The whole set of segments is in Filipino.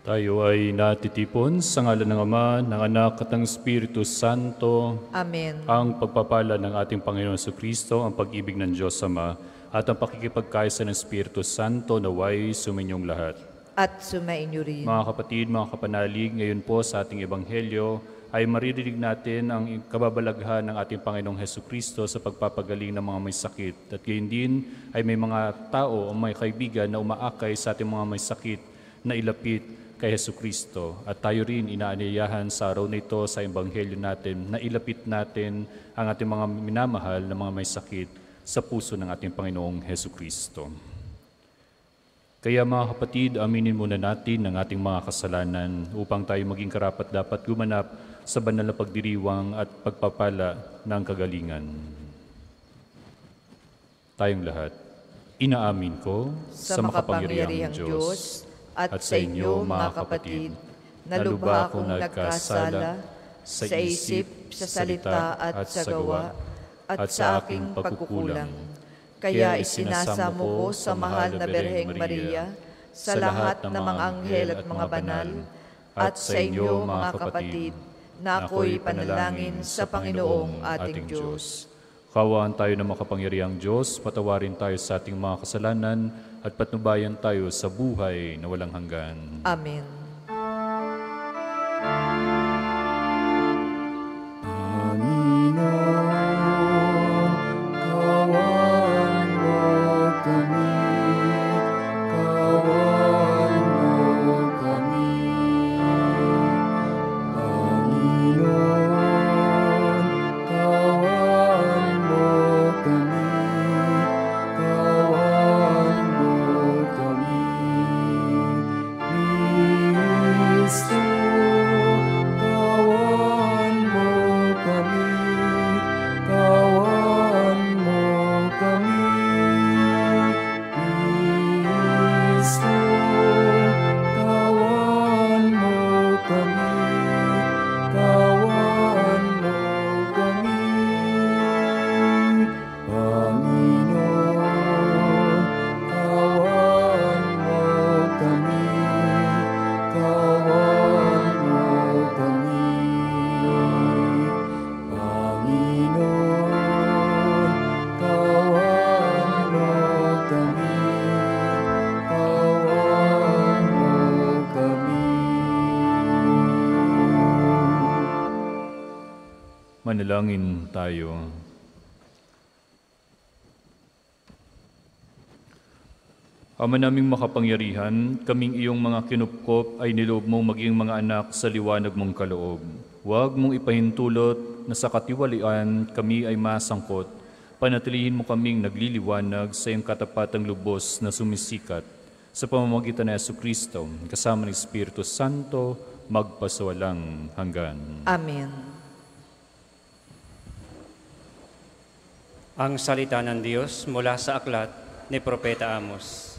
Tayo ay natitipon sa ngalan ng Ama, ng Anak at ng Espiritu Santo. Amen. Ang pagpapala ng ating Panginoon Jesucristo, ang pag-ibig ng Diyos Ama, at ang pakikipagkaisa ng Espiritu Santo naway suminyong lahat. At sumainyo rin. Mga kapatid, mga kapanalig, ngayon po sa ating Ebanghelyo ay maririnig natin ang kababalaghan ng ating Panginoong Jesucristo sa pagpapagaling ng mga may sakit. At gayon din ay may mga tao o may kaibigan na umaakay sa ating mga may sakit na ilapit kay Jesucristo. At tayo rin inaanyayahan sa araw na ito sa Ebanghelyo natin na ilapit natin ang ating mga minamahal na mga may sakit sa puso ng ating Panginoong Jesucristo. Kaya mga kapatid, aminin muna natin ang ating mga kasalanan upang tayo maging karapat-dapat gumanap sa banal na pagdiriwang at pagpapala ng kagalingan. Tayong lahat, inaamin ko sa makapangyarihang Diyos at sa inyo, mga kapatid, na lubha akong nagkasala sa isip, sa salita at sa gawa, at sa aking pagkukulang. Kaya isinasamo ko sa mahal na Birheng Maria, sa lahat ng mga anghel at mga banal, at sa inyo, mga kapatid, na ako'y panalangin sa Panginoong ating Diyos. Kawaan tayo ng makapangyarihang Diyos, patawarin tayo sa ating mga kasalanan, at patnubayan tayo sa buhay na walang hanggan. Amen. Panginoon, kawan mo kami, kawan mo kami. Panginoon, kawan mo kami, kawan mo kami. Kristo, kawan mo kami, kawan mo kami. Kristo, kawan mo kami, kawan mo kami. Panginoon, kawan mo kami, kawan mo kami. Panginoon, kawan mo kami, kawan mo kami. Manalangin tayo. Ama naming makapangyarihan, kaming iyong mga kinupkop ay niloob mong maging mga anak sa liwanag mong kaloob. Huwag mong ipahintulot na sa katiwalian kami ay masangkot. Panatilihin mo kaming nagliliwanag sa iyong katapatang lubos na sumisikat. Sa pamamagitan ng Jesucristo, kasama ng Espiritu Santo, magpasawalang hanggan. Amen. Ang salita ng Diyos mula sa aklat ni Propeta Amos.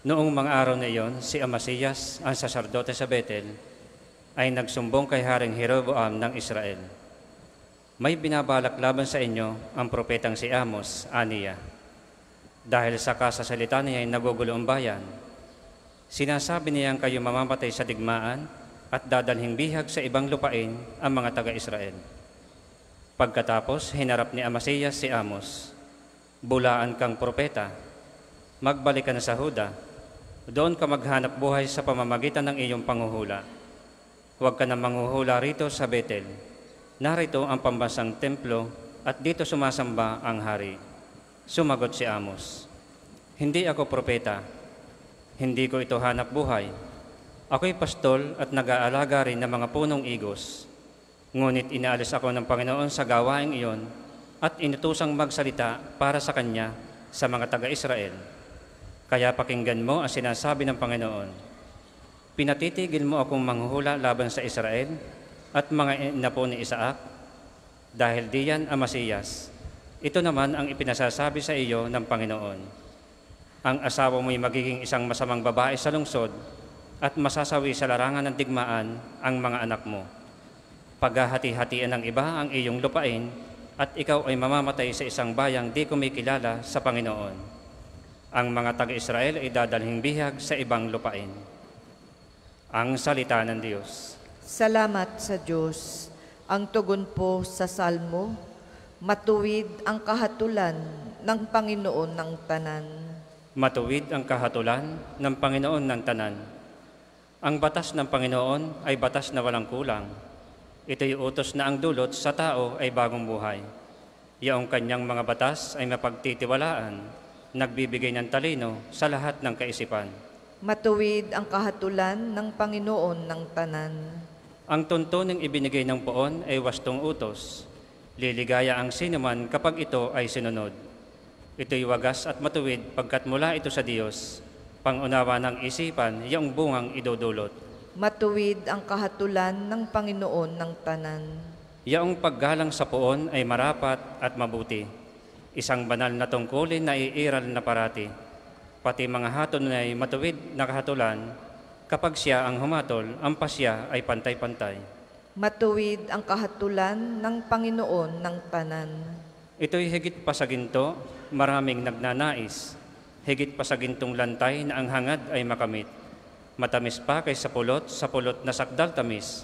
Noong mga araw na iyon, si Amasiyas, ang saserdote sa Betel, ay nagsumbong kay Haring Jeroboam ng Israel. May binabalak laban sa inyo ang propetang si Amos, aniya. Dahil sa kasasalita niya ay nagugulo ang bayan, sinasabi niyang kayo mamamatay sa digmaan at dadalhing bihag sa ibang lupain ang mga taga-Israel. Pagkatapos, hinarap ni Amasiyas si Amos, bulaan kang propeta, magbalik ka na sa Huda, doon ka maghanap buhay sa pamamagitan ng iyong panguhula. Huwag ka na manghuhula rito sa Betel. Narito ang pambansang templo at dito sumasamba ang hari. Sumagot si Amos, hindi ako propeta, hindi ko ito hanap buhay. Ako'y pastol at nag-aalaga rin ng mga punong igos. Ngunit inaalis ako ng Panginoon sa gawaing iyon at inutusang magsalita para sa Kanya sa mga taga-Israel. Kaya pakinggan mo ang sinasabi ng Panginoon. Pinatitigil mo akong manghuhula laban sa Israel at mga inapo ni Isaac, dahil diyan Amasiyas. Ito naman ang ipinasasabi sa iyo ng Panginoon. Ang asawa mo'y magiging isang masamang babae sa lungsod at masasawi sa larangan ng digmaan ang mga anak mo. Paghahati-hatian ng iba ang iyong lupain at ikaw ay mamamatay sa isang bayang di kumikilala sa Panginoon. Ang mga taga-Israel ay dadalhing bihag sa ibang lupain. Ang salita ng Diyos. Salamat sa Diyos. Ang tugon po sa salmo, matuwid ang kahatulan ng Panginoon ng tanan. Matuwid ang kahatulan ng Panginoon ng tanan. Ang batas ng Panginoon ay batas na walang kulang. Ito'y utos na ang dulot sa tao ay bagong buhay. Yaong kanyang mga batas ay mapagtitiwalaan, nagbibigay ng talino sa lahat ng kaisipan. Matuwid ang kahatulan ng Panginoon ng tanan. Ang tuntuning ibinigay ng poon ay wastong utos. Liligaya ang sinuman kapag ito ay sinunod. Ito'y wagas at matuwid pagkat mula ito sa Diyos. Pangunawa ng isipan, iyong bungang idudulot. Matuwid ang kahatulan ng Panginoon ng tanan. Yaong paggalang sa poon ay marapat at mabuti. Isang banal na tungkulin na iiral na parati. Pati mga haton ay matuwid na kahatulan. Kapag siya ang humatol, ang pasya ay pantay-pantay. Matuwid ang kahatulan ng Panginoon ng tanan. Ito'y higit pa sa ginto, maraming nagnanais. Higit pa sa gintong lantay na ang hangad ay makamit. Matamis pa kaysa sa pulot na sakdal tamis.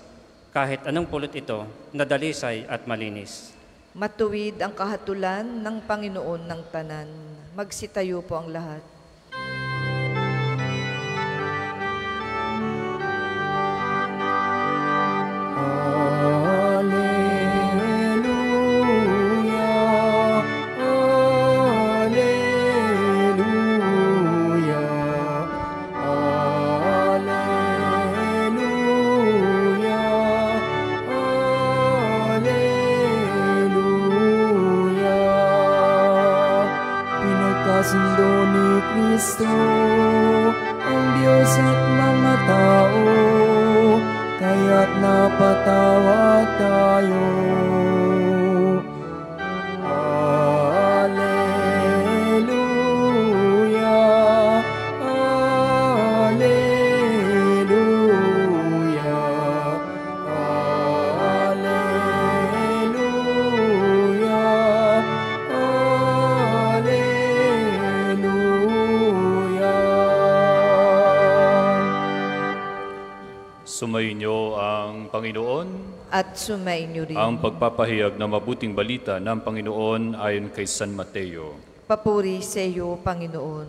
Kahit anong pulot ito, nadalisay at malinis. Matuwid ang kahatulan ng Panginoon ng tanan. Magsitayo po ang lahat. Pinagkasundo ni Kristo ang Diyos at mga tao, kaya't napatawad tayo. Alleluia, Alleluia, Alleluia, Sumainyo ang Panginoon. At sumainyo rin. Ang pagpapahayag ng mabuting balita ng Panginoon ayon kay San Mateo. Papuri sa iyo, Panginoon.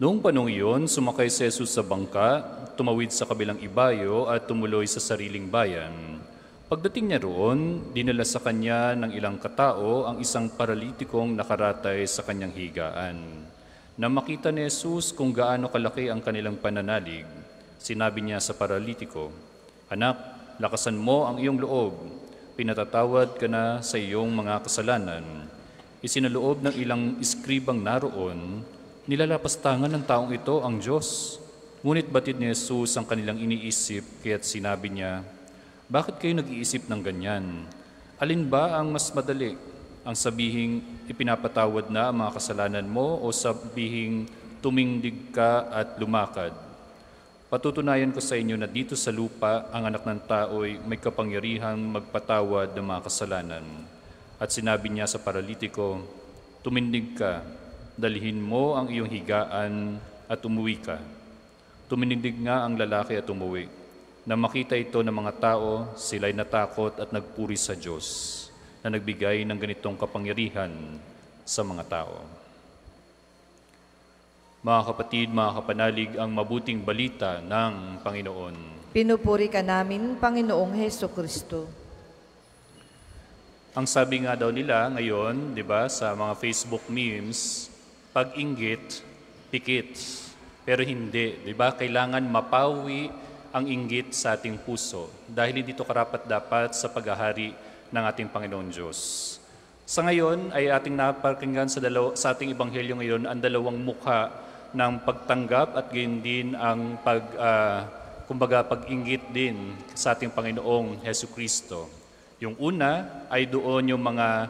Noong panong iyon, sumakay si Jesus sa bangka, tumawid sa kabilang ibayo at tumuloy sa sariling bayan. Pagdating niya roon, dinala sa kanya ng ilang katao ang isang paralitikong nakaratay sa kanyang higaan. Nang makita ni Jesus kung gaano kalaki ang kanilang pananalig, sinabi niya sa paralitiko, "Anak, lakasan mo ang iyong loob. Pinatatawad ka na sa iyong mga kasalanan." Isinaloob ng ilang iskribang naroon, nilalapastangan ng taong ito ang Diyos. Ngunit batid ni Jesus ang kanilang iniisip, kaya't sinabi niya, "Bakit kayo nag-iisip ng ganyan? Alin ba ang mas madali? Ang sabihing ipinapatawad na ang mga kasalanan mo o sabihing tumindig ka at lumakad? Patutunayan ko sa inyo na dito sa lupa, ang anak ng tao'y may kapangyarihang magpatawad ng mga kasalanan." At sinabi niya sa paralitiko, "Tumindig ka, dalhin mo ang iyong higaan at umuwi ka." Tumindig nga ang lalaki at umuwi. Nang makita ito ng mga tao, sila'y natakot at nagpuri sa Diyos na nagbigay ng ganitong kapangyarihan sa mga tao. Mga kapatid, mga kapanalig, ang mabuting balita ng Panginoon. Pinupuri ka namin, Panginoong Hesukristo. Ang sabi nga daw nila ngayon, di ba, sa mga Facebook memes, pag-inggit, pikit. Pero hindi, di ba? Kailangan mapawi ang inggit sa ating puso dahil hindi ito karapat-dapat sa paghahari ng ating Panginoon Diyos. Sa ngayon ay ating napakinggan sa ating ebanghelyo ngayon ang dalawang mukha ng pagtanggap at gayon din ang pag-inggit din sa ating Panginoong Hesukristo. Yung una ay doon yung mga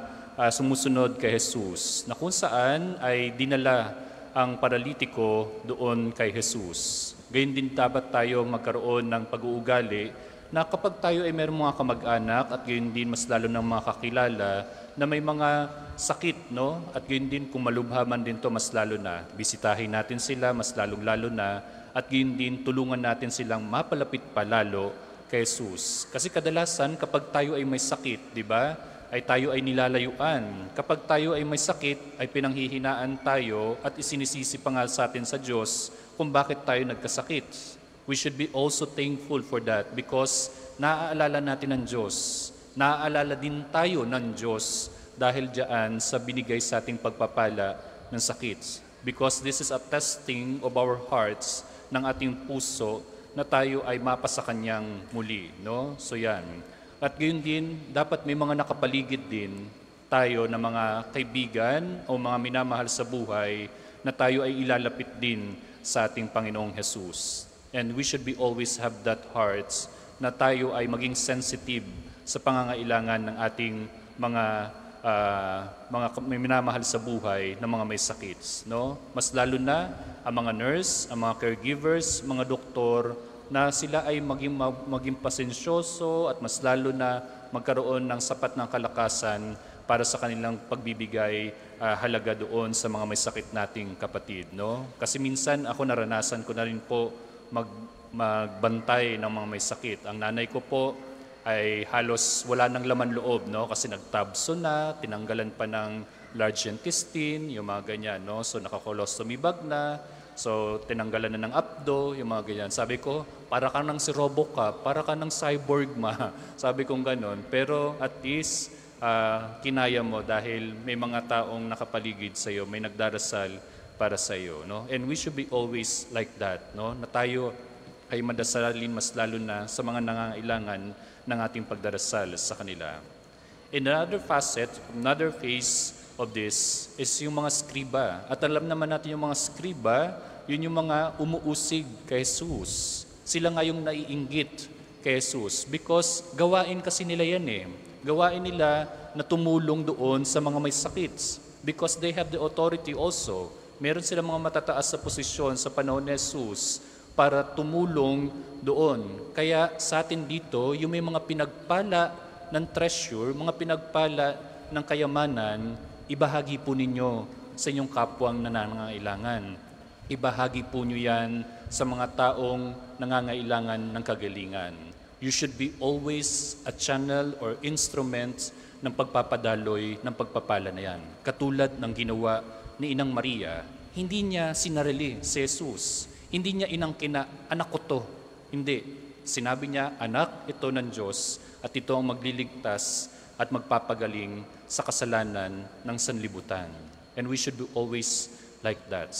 sumusunod kay Jesus, na kung saan ay dinala ang paralitiko doon kay Jesus. Gayon din dapat tayo magkaroon ng pag-uugali na kapag tayo ay mayroong mga kamag-anak at gayon din mas lalo ng mga kakilala na may mga sakit, no? At gayon din kung malubha man din to mas lalo na. Bisitahin natin sila mas lalong-lalo na at gayon din tulungan natin silang mapalapit palalo kay Jesus. Kasi kadalasan kapag tayo ay may sakit, di ba, ay tayo ay nilalayuan. Kapag tayo ay may sakit, ay pinanghihinaan tayo at isinisisi pa nga sa atin sa Diyos kung bakit tayo nagkasakit. We should be also thankful for that because naaalala natin ng Diyos. Naaalala din tayo ng Diyos dahil diyan sa binigay sa ating pagpapala ng sakit. Because this is a testing of our hearts, ng ating puso, na tayo ay mapasa Kanyang muli. No? So yan. At gayon din, dapat may mga nakapaligid din tayo na mga kaibigan o mga minamahal sa buhay na tayo ay ilalapit din sa ating Panginoong Jesus. And we should be always have that hearts na tayo ay maging sensitive sa pangangailangan ng ating mga may minamahal sa buhay na mga may sakit. No? Mas lalo na ang mga nurse, ang mga caregivers, mga doktor, na sila ay maging pasensyoso at mas lalo na magkaroon ng sapat ng kalakasan para sa kanilang pagbibigay halaga doon sa mga may sakit nating kapatid. No? Kasi minsan ako naranasan ko na rin po magbantay ng mga may sakit. Ang nanay ko po ay halos wala nang laman loob, no? Kasi nagtabso na, tinanggalan pa ng large intestine, yung mga ganyan, no? So nakakolostomy bag na, so tinanggalan na ng abdo, yung mga ganyan. Sabi ko, para ka ng si Robocop, para ka ng cyborg ma. Sabi kong ganon, pero at least kinaya mo dahil may mga taong nakapaligid sa iyo, may nagdarasal para sa iyo, no? And we should be always like that, no? Na tayo ay madasalin mas lalo na sa mga nangangailangan ng ating pagdarasal sa kanila. In another facet, another phase of this is yung mga skriba. At alam naman natin yung mga skriba, yun yung mga umuusig kay Jesus. Sila nga yung naiinggit kay Jesus because gawain kasi nila yan eh. Gawain nila na tumulong doon sa mga may sakit because they have the authority also. Meron silang mga matataas sa posisyon sa panahon ni Jesus para tumulong doon. Kaya sa atin dito, yung may mga pinagpala ng treasure, mga pinagpala ng kayamanan, ibahagi po ninyo sa inyong kapwang nangangailangan. Ibahagi po nyo yan sa mga taong nangangailangan ng kagalingan. You should be always a channel or instrument ng pagpapadaloy ng pagpapala na yan. Katulad ng ginawa ni Inang Maria, hindi niya sinarili si Jesus. Hindi niya inangkina, anak ko to. Hindi. Sinabi niya, anak ito ng Diyos at ito ang magliligtas at magpapagaling sa kasalanan ng sanlibutan. And we should do always like that.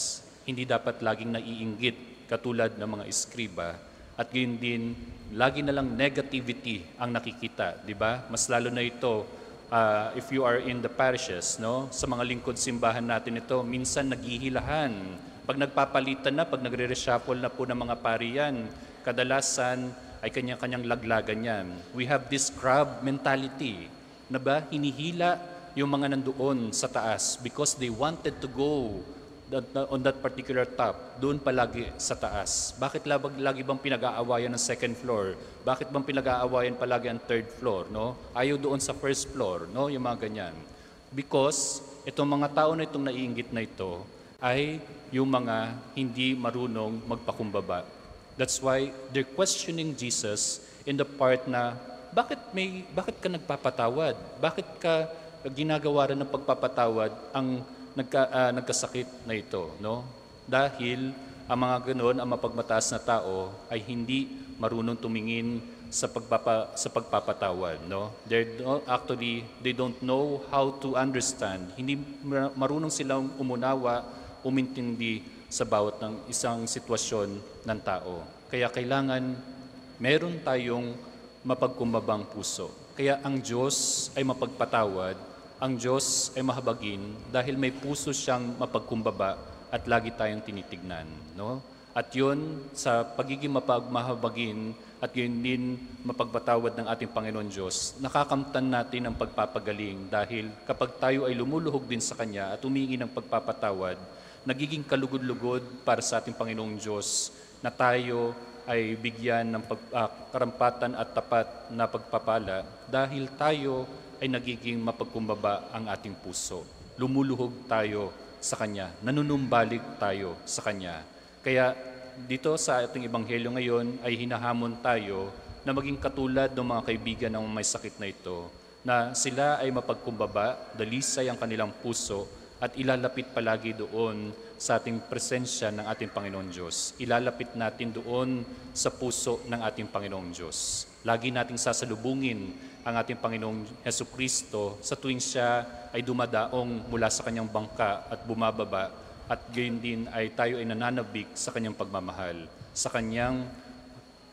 Hindi dapat laging naiinggit katulad ng mga eskriba at gayon din, lagi na lang negativity ang nakikita. Di ba? Mas lalo na ito, if you are in the parishes, no? Sa mga lingkod simbahan natin ito, minsan naghihilahan. Pag nagpapalitan na, pag nagre-reshuffle na po ng mga pariyan, kadalasan ay kanya-kanyang laglagan yan. We have this crab mentality na ba hinihila yung mga nandoon sa taas because they wanted to go on that particular top, doon palagi sa taas. Bakit lagi bang pinag-aawayan ng second floor? Bakit bang pinag-aawayan palagi ang third floor? No? Ayaw doon sa first floor, no? Yung mga ganyan. Because itong mga tao na itong naiinggit na ito ay yung mga hindi marunong magpakumbaba. That's why they're questioning Jesus in the part na bakit ka nagpapatawad? Bakit ka ginagawa rin ng pagpapatawad ang nagkasakit na ito, no? Dahil ang mga ganoon, ang mapagmataas na tao ay hindi marunong tumingin sa pagpapatawad, no? They don't know how to understand. Hindi marunong silang umunawa, umintindi sa bawat ng isang sitwasyon ng tao. Kaya kailangan meron tayong mapagkumbabang puso. Kaya ang Diyos ay mapagpatawad, ang Diyos ay mahabagin dahil may puso siyang mapagkumbaba at lagi tayong tinitignan. No? At yun, sa pagiging mapagmahabagin at yun din mapagpatawad ng ating Panginoon Diyos, nakakamtan natin ang pagpapagaling dahil kapag tayo ay lumuluhog din sa Kanya at humingi ng pagpapatawad, nagiging kalugod-lugod para sa ating Panginoong Diyos na tayo ay bigyan ng karampatan at tapat na pagpapala dahil tayo ay nagiging mapagkumbaba ang ating puso. Lumuluhog tayo sa Kanya, nanunumbalik tayo sa Kanya. Kaya dito sa ating ebanghelyo ngayon ay hinahamon tayo na maging katulad ng mga kaibigan ng may sakit na ito, na sila ay mapagkumbaba, dalisay ang kanilang puso at ilalapit palagi doon sa ating presensya ng ating Panginoon Diyos. Ilalapit natin doon sa puso ng ating Panginoong Diyos. Lagi nating sasalubungin ang ating Panginoong Hesukristo sa tuwing siya ay dumadaong mula sa kanyang bangka at bumababa, at gayon din ay tayo ay nananabik sa kanyang pagmamahal, sa kanyang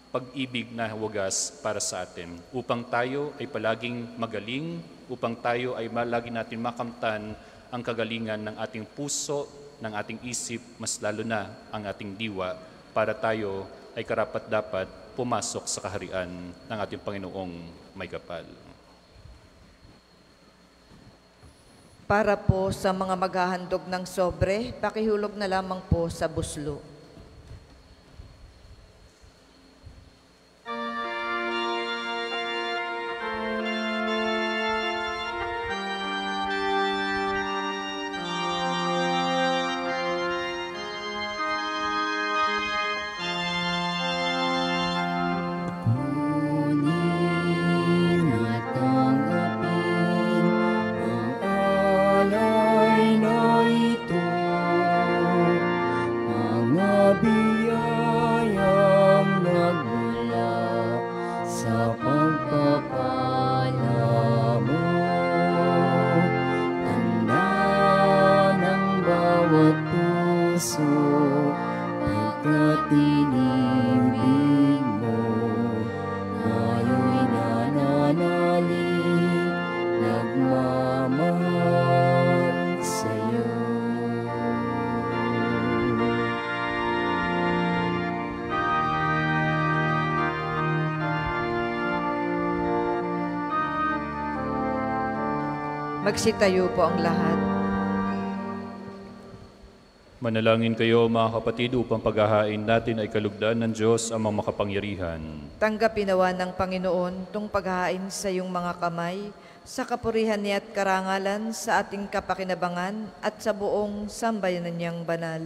pag-ibig na wagas para sa atin, upang tayo ay palaging magaling, upang tayo ay lagi natin makamtan ang kagalingan ng ating puso, ng ating isip, mas lalo na ang ating diwa, para tayo ay karapat-dapat pumasok sa kaharian ng ating Panginoong may kapal. Para po sa mga maghahandog ng sobre, pakihulog na lamang po sa buslo. Magsitayo po ang lahat. Manalangin kayo mga kapatid upang paghahain natin ay kalugdan ng Diyos amang makapangyarihan. Tanggapin nawa ng Panginoon tong paghahain sa iyong mga kamay, sa kapurihan niya at karangalan, sa ating kapakinabangan at sa buong sambayanan niyang banal.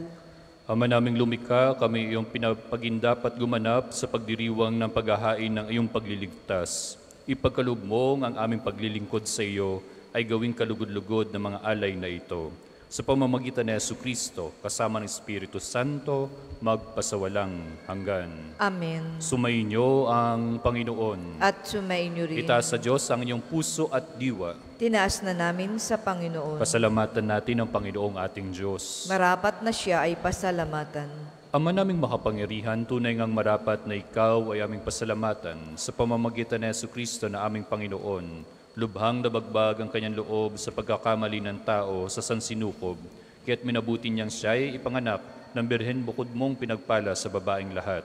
Ama naming lumikha, kami iyong pinapagindapat gumanap sa pagdiriwang ng paghahain ng iyong pagliligtas. Ipagkaloob mo ang aming paglilingkod sa iyo ay gawing kalugod-lugod ng mga alay na ito. Sa pamamagitan ni Jesucristo, kasama ng Espiritu Santo, magpasawalang hanggan. Amen. Sumainyo ang Panginoon. At sumainyo rin. Itaas sa Diyos ang inyong puso at diwa. Tinaas na namin sa Panginoon. Pasalamatan natin ang Panginoong ating Diyos. Marapat na siya ay pasalamatan. Ama naming makapangyarihan, tunay ngang marapat na ikaw ay aming pasalamatan sa pamamagitan ni Jesucristo na aming Panginoon. Lubhang nabagbag ang kanyang loob sa pagkakamali ng tao sa sansinukob, kaya't minabuti niyang siya'y ipanganak ng birhen bukod mong pinagpala sa babaeng lahat.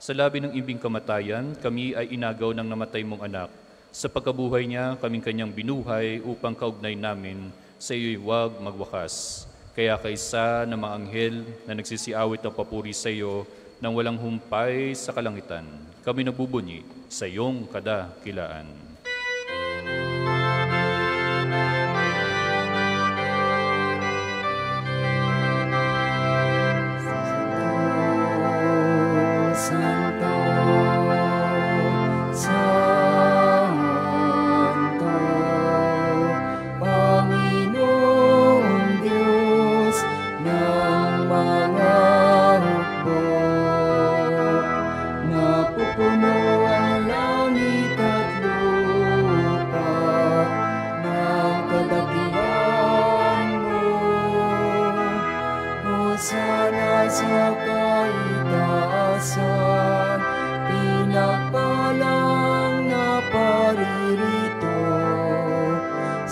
Sa labi ng ibing kamatayan, kami ay inagaw ng namatay mong anak. Sa pagkabuhay niya, kaming kanyang binuhay upang kaugnay namin sa iyo'y huwag magwakas. Kaya kaysa ng mga anghel na nagsisiawit ng papuri sa iyo nang walang humpay sa kalangitan, kami nabubunyi sa iyong kadakilaan.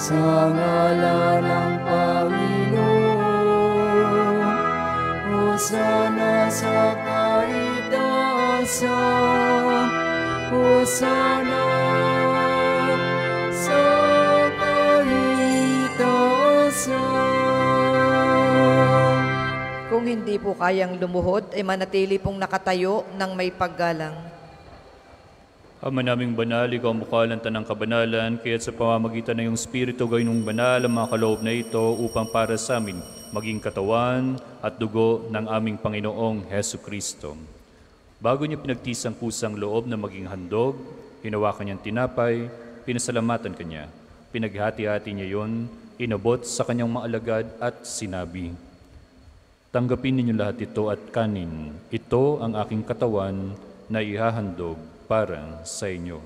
Sa ngalan ng Panginoon, Hosana sa kaitaasan, Hosana sa kaitaasan. Kung hindi po kayang lumuhod, ay manatili pong nakatayo ng may paggalang. Ama naming banal, ikaw ang bukal ng tanang kabanalan, kaya't sa pamamagitan ng iyong Espiritu gawin mong banal ang mga kaloob na ito upang para sa amin maging katawan at dugo ng aming Panginoong Hesu Kristo. Bago niya pinagtiis ang kusang loob na maging handog, hinawakan niyang tinapay, pinasalamatan kanya. Pinaghati-hati niya yon, inabot sa kanyang mga alagad at sinabi, "Tanggapin ninyo lahat ito at kanin. Ito ang aking katawan na ihahandog para sa inyo."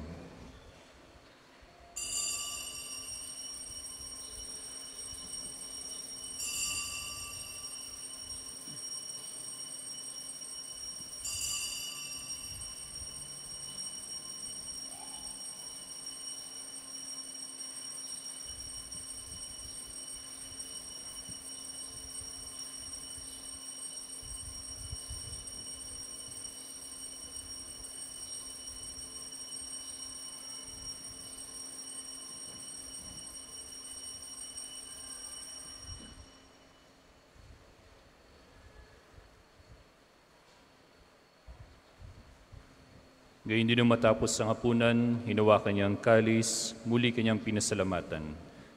Gayun din nang matapos ang hapunan, hinawakan niya ang kalis, muli kanyang pinasalamatan.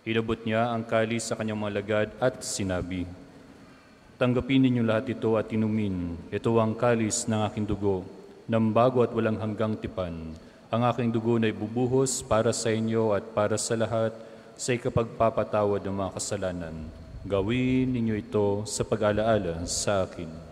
Inabot niya ang kalis sa kanyang mga lagad at sinabi, "Tanggapin ninyo lahat ito at inumin. Ito ang kalis ng aking dugo, ng bago at walang hanggang tipan. Ang aking dugo na ibubuhos para sa inyo at para sa lahat sa ikapagpapatawad ng mga kasalanan. Gawin ninyo ito sa pag-alaala sa akin."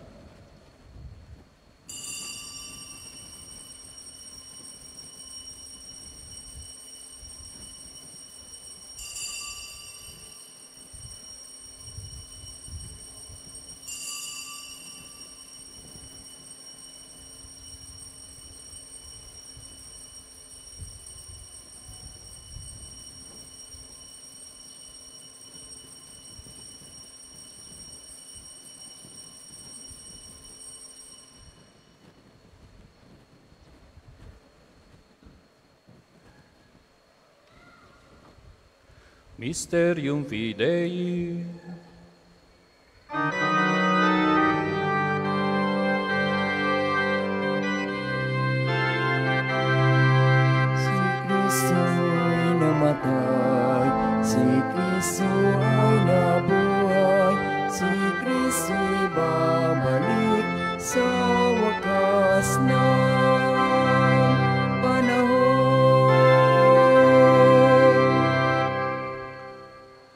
Mysterium Fidei. Si Kristo ay namatay, si Kristo ay nabuhay, si Kristo ay babalik sa wakas ng panahon.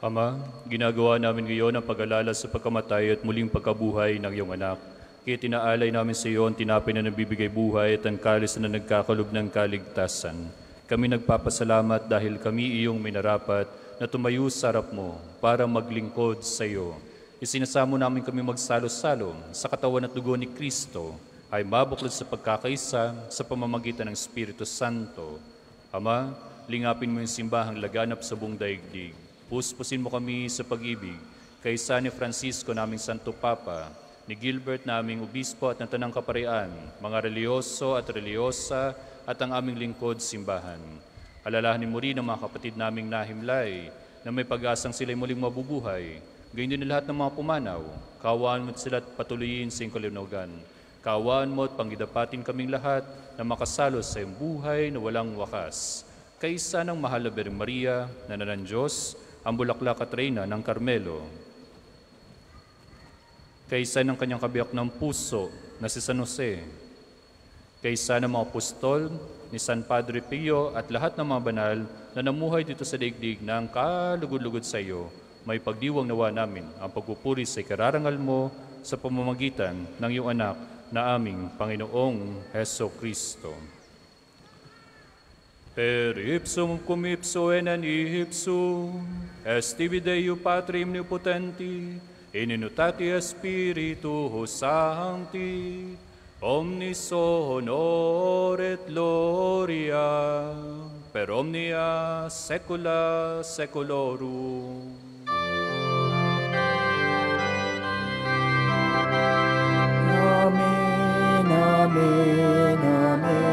Ama, ginagawa namin ngayon ang pag-alala sa pagkamatay at muling pagkabuhay ng iyong anak. Kaya tinaalay namin sa iyo ang tinapay na nagbibigay buhay at ang kalis na nagkakalob ng kaligtasan. Kami nagpapasalamat dahil kami iyong minarapat na tumayo sa harap mo para maglingkod sa iyo. Isinasamo namin kami magsalo-salo sa katawan at dugo ni Kristo ay mabuklod sa pagkakaisa sa pamamagitan ng Espiritu Santo. Ama, lingapin mo yung simbahang laganap sa buong daigdig. Puspusin mo kami sa pag-ibig, kaysa ni Francisco naming Santo Papa, ni Gilbert naming Obispo at ng Tanang Kaparian, mga reliyoso at reliyosa at ang aming lingkod simbahan. Alalahanin mo rin ang mga kapatid naming nahimlay na may pag-asang sila'y muling mabubuhay. Gayon din lahat ng mga pumanaw, kaawaan mo sila at patuloyin sa iyong kalinawagan. Kaawaan mo at panggidapatin kaming lahat na makasalo sa iyong buhay na walang wakas. Kaysa ng mahal na Birheng Maria, na ng Diyos, ang bulaklak at reyna ng Carmelo. Kaysa ng kanyang kabiyak ng puso na si San Jose. Kaysa ng mga apostol ni San Padre Pio at lahat ng mga banal na namuhay dito sa daigdig ng kalugod-lugod sa iyo, may pagdiwang nawa namin ang pagpupuri sa ikararangal mo sa pamamagitan ng iyong anak na aming Panginoong Heso Kristo. Per ipsum cum ipso enan ipsum, est tibi Deo Patri omnipotenti, in unitati Spiritus Sancti, omnis honor et gloria, per omnia saecula saeculorum. Amen, amen, amen.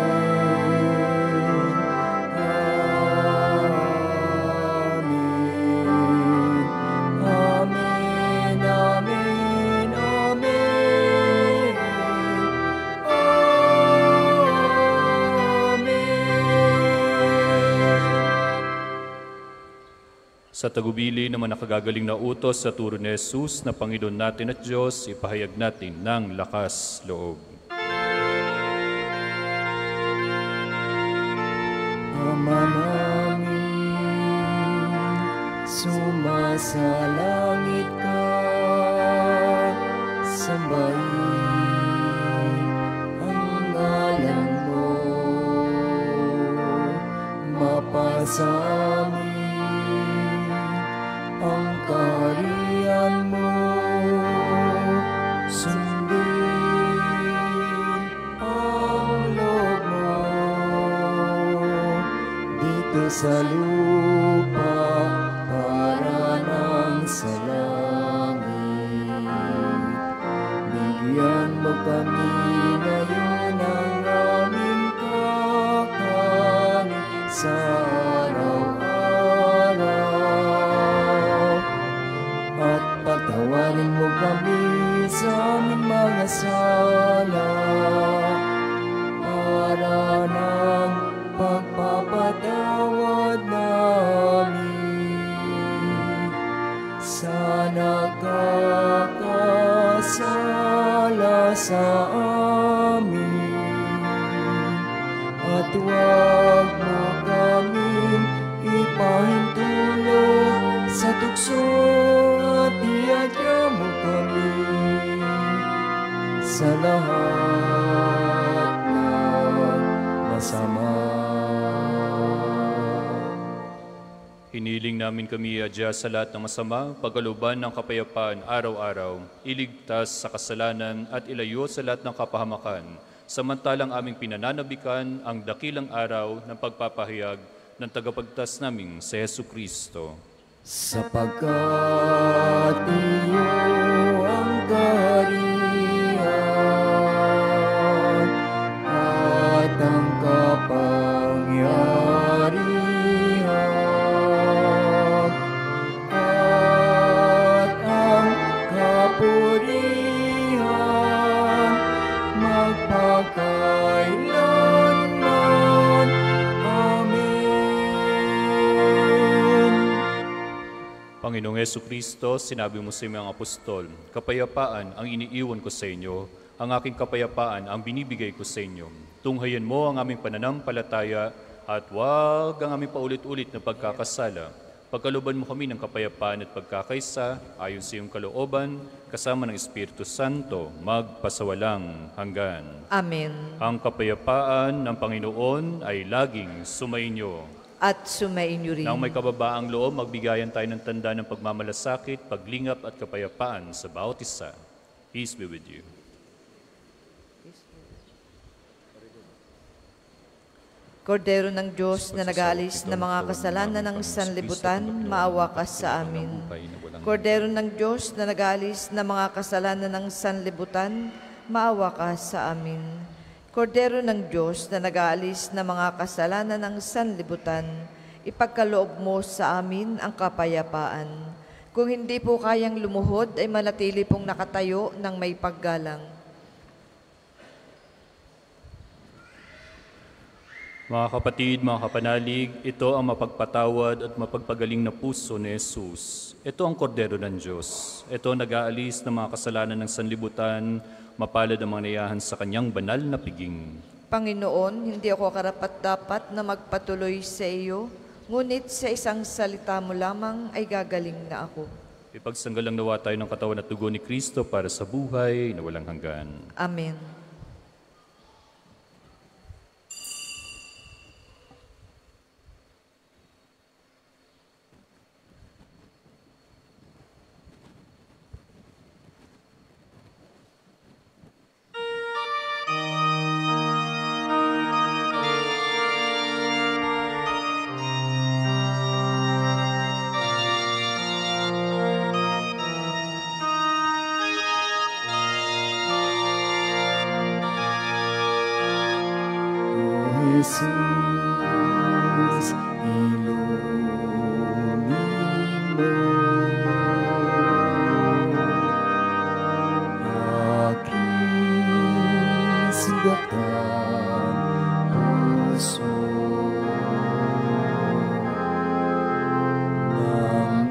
Sa tagubili ng mga nakagagaling na utos sa turo ni Jesus na Panginoon natin at Diyos, ipahayag natin ng lakas loob. Ama namin, sumasalangit ka, sambahin ang ngalan mo, mapasamin ang kaharian mo, sundin ang loob mo dito sa lupa para nang sa langit. Bigyan mo kami ngayon ng aming kakanin sa araw-araw, at patawarin mo kami sa aming mga sala para ng pagpapatawad namin sa nakakasala sa amin, at huwag mo kaming ipahintulot sa tukso, at iadya mo kami sa lahat ng masama. Hiniling namin kami adya sa lahat ng masama, pagkalooban ng kapayapaan araw-araw, iligtas sa kasalanan at ilayo sa lahat ng kapahamakan, samantalang aming pinananabikan ang dakilang araw ng pagpapahayag ng tagapagtas naming si Jesu Kristo. Sapagkat iyo ang kaharian at ang kapangyarihan at ang kapurihan magpakailanman. Amen. Panginoong Jesu Kristo, sinabi mo sa mga apostol, kapayapaan ang iniiwan ko sa inyo, ang aking kapayapaan ang binibigay ko sa inyo. Tunghayan mo ang aming pananampalataya at huwag ang aming paulit-ulit na pagkakasala. Pagkalooban mo kami ng kapayapaan at pagkakaisa, ayon sa iyong kalooban, kasama ng Espiritu Santo, magpasawalang hanggan. Amen. Ang kapayapaan ng Panginoon ay laging sumainyo. At sumainyo rin. Nang may kababaang loob, magbigayan tayo ng tanda ng pagmamalasakit, paglingap at kapayapaan sa bawat isa. Peace be with you. Kordero ng Diyos na nag-aalis ng mga kasalanan ng sanlibutan, maawa ka sa amin. Kordero ng Diyos na nag-aalis ng mga kasalanan ng sanlibutan, maawa ka sa amin. Kordero ng Diyos na nag-aalis ng mga kasalanan ng sanlibutan, ipagkaloob mo sa amin ang kapayapaan. Kung hindi po kayang lumuhod, ay manatili pong nakatayo ng may paggalang. Mga kapatid, mga kapanalig, ito ang mapagpatawad at mapagpagaling na puso ni Jesus. Ito ang kordero ng Diyos. Ito nag-aalis ng mga kasalanan ng sanlibutan, mapalad ang mga nayahan sa kanyang banal na piging. Panginoon, hindi ako karapat-dapat na magpatuloy sa iyo, ngunit sa isang salita mo lamang ay gagaling na ako. Ipagsanggalang nawa tayo ng katawan at dugo ni Kristo para sa buhay na walang hanggan. Amen. Jesus, ilumin mo aking sugatan puso, nang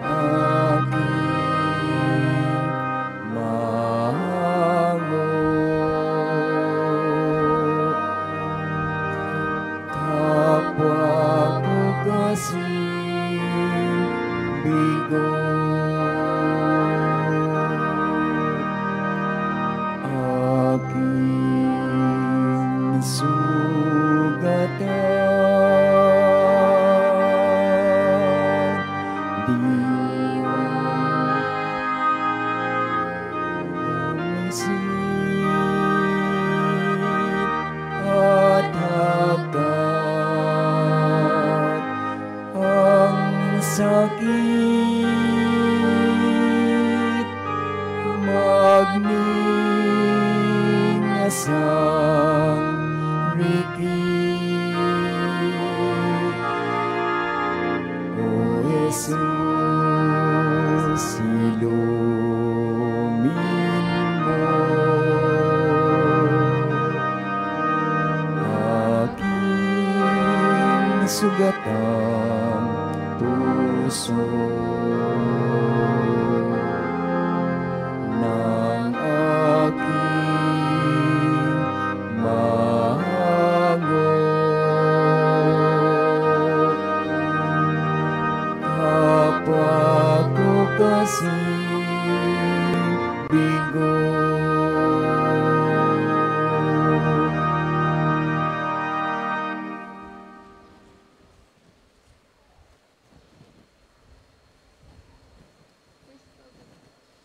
isang rikit. O Jesus, ilumin mo aking sugatang puso ng aking mago. Kapwa ko kasing bigo.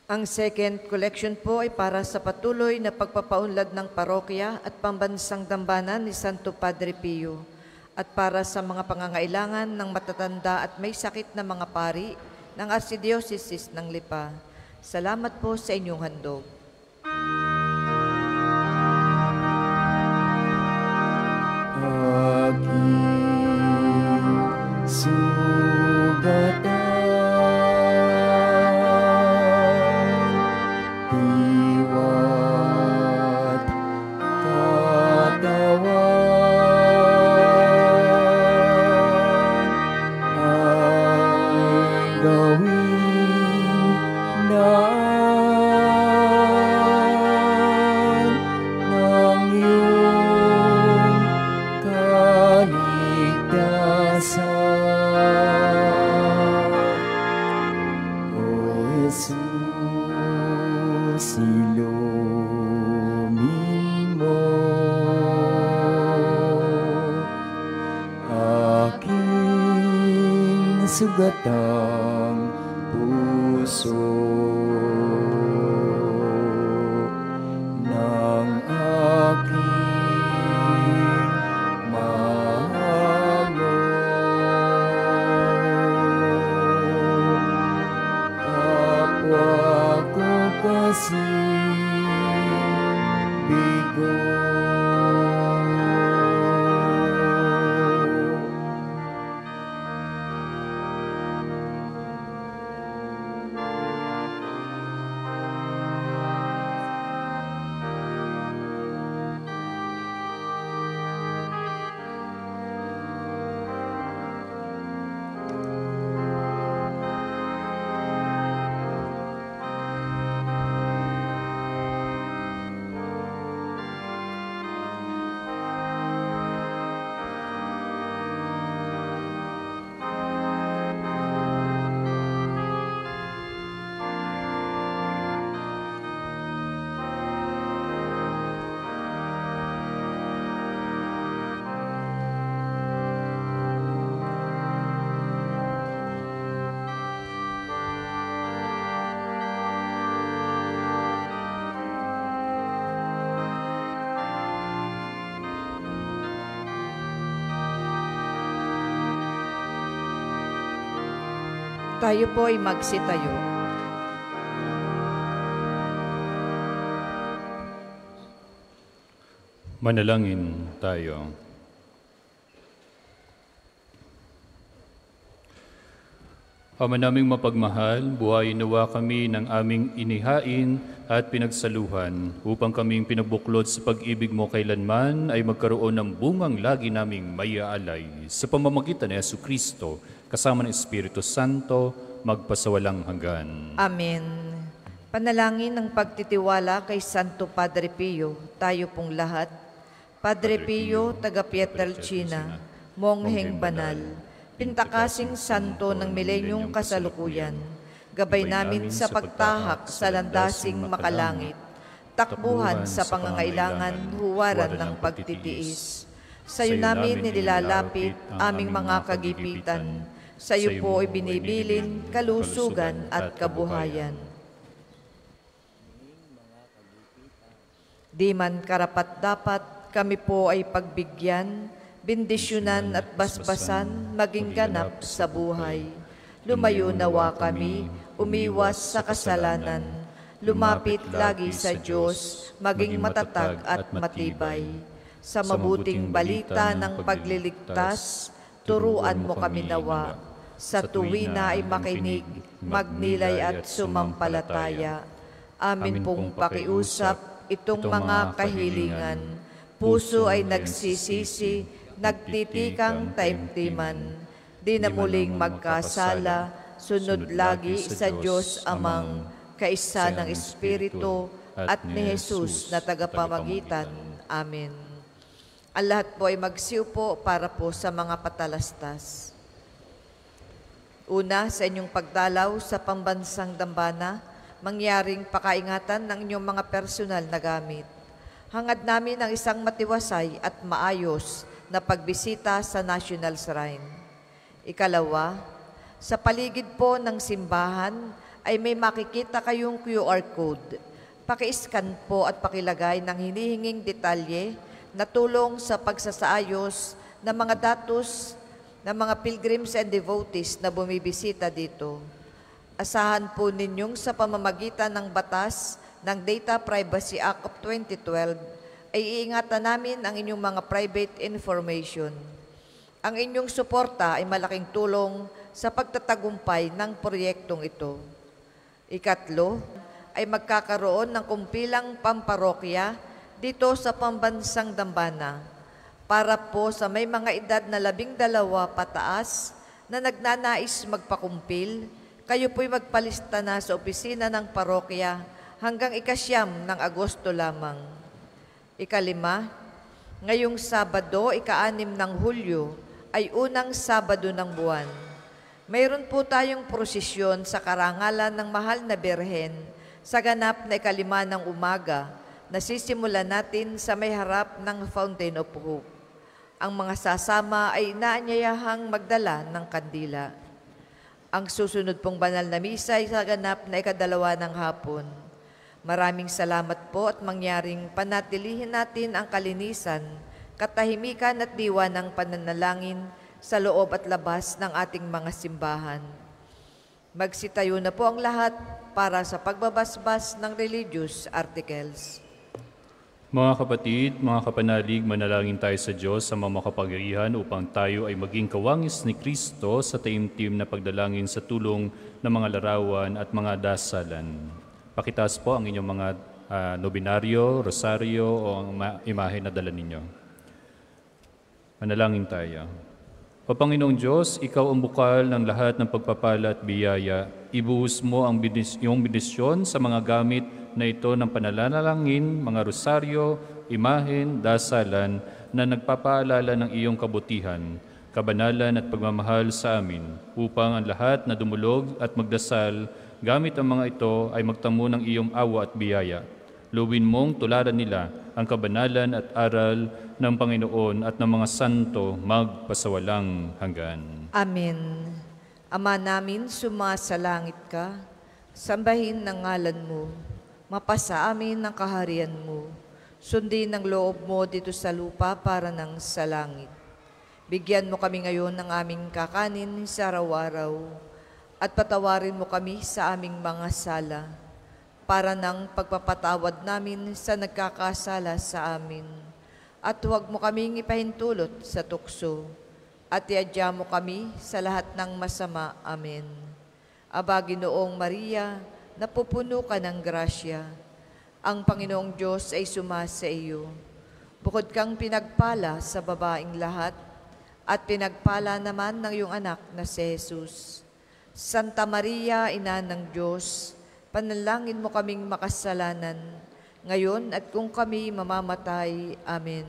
Ang second collection po ay para sa patuloy na pagpapaunlad ng parokya at pambansang dambana ni Santo Padre Pio at para sa mga pangangailangan ng matatanda at may sakit na mga pari ng Archdiocese ng Lipa. Salamat po sa inyong handog. Aking sugatan, diwa't katawan ay gawin daan ng iyong kaligtasan. O Jesus, ilumin mo aking sugatang puso ng aking mahalo. Kapwa ko kasing bigo. Tayo po ay magsitayo. Manalangin tayo. Ama naming mapagmahal, buhayin nawa kami ng aming inihain at pinagsaluhan upang kaming pinabuklod sa pag-ibig mo kailanman ay magkaroon ng bungang lagi naming maiaalay sa pamamagitan ni Jesucristo kasama ng Espiritu Santo magpasawalang hanggan. Amen. Panalangin ng pagtitiwala kay Santo Padre Pio, tayo pong lahat. Padre Pio, taga Pietrelcina, mongheng banal, pintakasing santo ng milenyong kasalukuyan, gabay namin sa pagtahak sa landasing makalangit, takbuhan sa pangangailangan, huwaran ng pagtitiis. Sa iyo namin nilalapit aming mga kagipitan, sa iyo po ay binibilin kalusugan at kabuhayan. Di man karapat-dapat kami po ay pagbigyan, bendisyonan at basbasan, maging ganap sa buhay. Lumayo nawa kami, umiwas sa kasalanan, lumapit lagi sa Diyos, maging matatag at matibay. Sa mabuting balita ng pagliligtas, turuan mo kami nawa. Sa tuwina ay makinig, magnilay at sumampalataya. Amin pong pakiusap itong mga kahilingan. Puso ay nagsisisi, nagtitikang taimtiman. Di na muling magkasala, sunod lagi sa Diyos Amang, kaisa ng Espiritu at ni Jesus na tagapamagitan. Amen. Ang lahat po ay magsiupo para po sa mga patalastas. Una, sa inyong pagdalaw sa pambansang dambana, mangyaring pakaingatan ng inyong mga personal na gamit. Hangad namin ang isang matiwasay at maayos na pagbisita sa National Shrine. Ikalawa, sa paligid po ng simbahan ay may makikita kayong QR code. Paki-scan po at pakilagay ng hinihinging detalye na tulong sa pagsasaayos ng mga datos ng mga pilgrims and devotees na bumibisita dito. Asahan po ninyong sa pamamagitan ng batas ng Data Privacy Act of 2012 ay iingatan namin ang inyong mga private information. Ang inyong suporta ay malaking tulong sa pagtatagumpay ng proyektong ito. Ikatlo, ay magkakaroon ng kumpilang pamparokya dito sa pambansang dambana para po sa may mga edad na 12 pataas na nagnanais magpakumpil. Kayo po'y magpalista na sa opisina ng parokya hanggang 9 ng Agosto lamang. Ikalima, ngayong Sabado, 6 ng Hulyo, ay unang Sabado ng buwan. Mayroon po tayong prosesyon sa karangalan ng Mahal na Birhen sa ganap na 5 ng umaga na sisimulan natin sa may harap ng Fountain of Hope. Ang mga sasama ay inaanyayahang magdala ng kandila. Ang susunod pong banal na misa ay sa ganap na 2 ng hapon. Maraming salamat po at mangyaring panatilihin natin ang kalinisan, katahimikan at diwa ng pananalangin sa loob at labas ng ating mga simbahan. Magsitayo na po ang lahat para sa pagbabasbas ng religious articles. Mga kapatid, mga kapanalig, manalangin tayo sa Diyos sa makapangyarihan upang tayo ay maging kawangis ni Kristo sa taimtim na pagdalangin sa tulong ng mga larawan at mga dasalan. Pakitaas po ang inyong mga nobinaryo, rosaryo o ang imahe na dala ninyo. Manalangin tayo. O Panginoong Diyos, Ikaw ang bukal ng lahat ng pagpapala at biyaya. Ibuhos mo ang iyong bendisyon sa mga gamit na ito ng pananalangin, mga rosaryo, imahen, dasalan na nagpapaalala ng iyong kabutihan, kabanalan at pagmamahal sa amin, upang ang lahat na dumulog at magdasal gamit ang mga ito ay magtamo ng iyong awa at biyaya. Luwin mong tularan nila ang kabanalan at aral ng Panginoon at ng mga santo magpasawalang hanggan. Amen. Ama namin, sumasalangit ka, sambahin ng ngalan mo, mapasa amin ang kaharian mo, sundin ang loob mo dito sa lupa para ng sa langit. Bigyan mo kami ngayon ng aming kakanin sa araw-araw, at patawarin mo kami sa aming mga sala, para ng pagpapatawad namin sa nagkakasala sa amin. At huwag mo kaming ipahintulot sa tukso, at iadya mo kami sa lahat ng masama. Amen. Aba, Ginoong Maria, napupuno ka ng grasya. Ang Panginoong Diyos ay sumasa iyo. Bukod kang pinagpala sa babaing lahat, at pinagpala naman ng iyong anak na si Jesus. Santa Maria, Ina ng Diyos, panalangin mo kaming makasalanan, ngayon at kung kami mamamatay. Amen.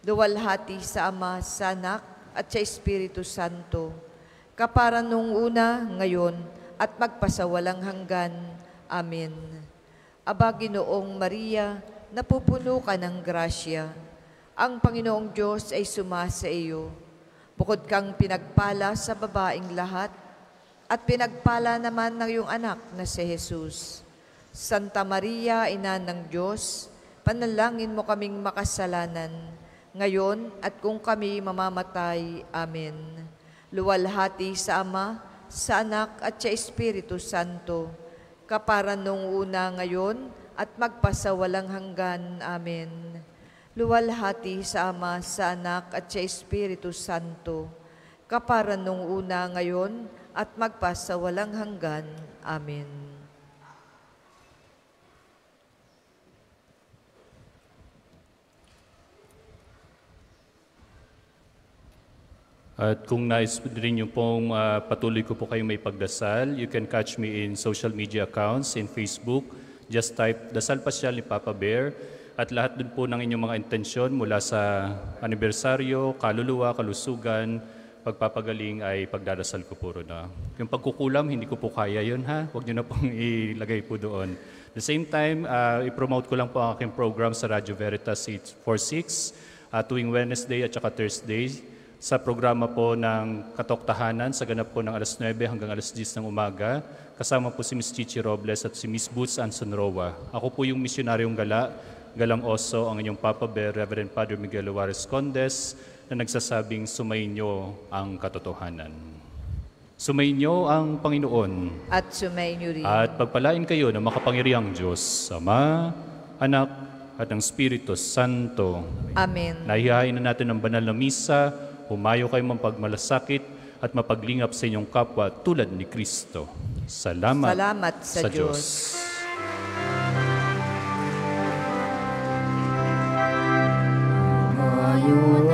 Luwalhati sa Ama, sa Anak, at sa Espiritu Santo, kapara nung una, ngayon, at magpasawalang hanggan. Amen. Aba, Ginoong Maria, napupuno ka ng grasya. Ang Panginoong Diyos ay sumasa iyo. Bukod kang pinagpala sa babaing lahat, at pinagpala naman ng iyong anak na si Jesus. Santa Maria, Ina ng Diyos, panalangin mo kaming makasalanan, ngayon at kung kami mamamatay. Amen. Luwalhati sa Ama, sa Anak at sa Espiritu Santo, kapara nung una ngayon, at magpasawalang hanggan. Amen. Luwalhati sa Ama, sa Anak, at sa Espiritu Santo, kapara nung una ngayon, at magpasawalang hanggan. Amen. At kung nais rin niyo pong patuloy ko po kayong may pagdasal, you can catch me in social media accounts, in Facebook. Just type Dasal Pasyal ni Papa Bear. At lahat dun po ng inyong mga intensyon mula sa anibersaryo, kaluluwa, kalusugan, pagpapagaling ay pagdadasal ko po na. Yung pagkukulam, hindi ko po kaya yun ha. Huwag niyo na pong ilagay po doon. At the same time, i-promote ko lang po ang aking program sa Radyo Veritas 846 tuwing Wednesday at saka Thursday. Sa programa po ng Katoktahanan sa ganap po ng alas 9 hanggang alas 10 ng umaga. Kasama po si Miss Chichi Robles at si Miss Boots Ansonroa. Ako po yung misyonaryong Galang Oso, ang inyong Papa Bear, Reverend Padre Miguel Juarez Condes, na nagsasabing sumainyo ang katotohanan. Sumainyo ang Panginoon. At sumainyo rin. At pagpalain kayo ng makapangyarihang Diyos, Ama, Anak, at ng Espiritu Santo. Amen. Nahihain na natin ang banal na misa. Humayo kayo mapagmalasakit at mapaglingap sa inyong kapwa tulad ni Kristo. Salamat sa Diyos. Mayo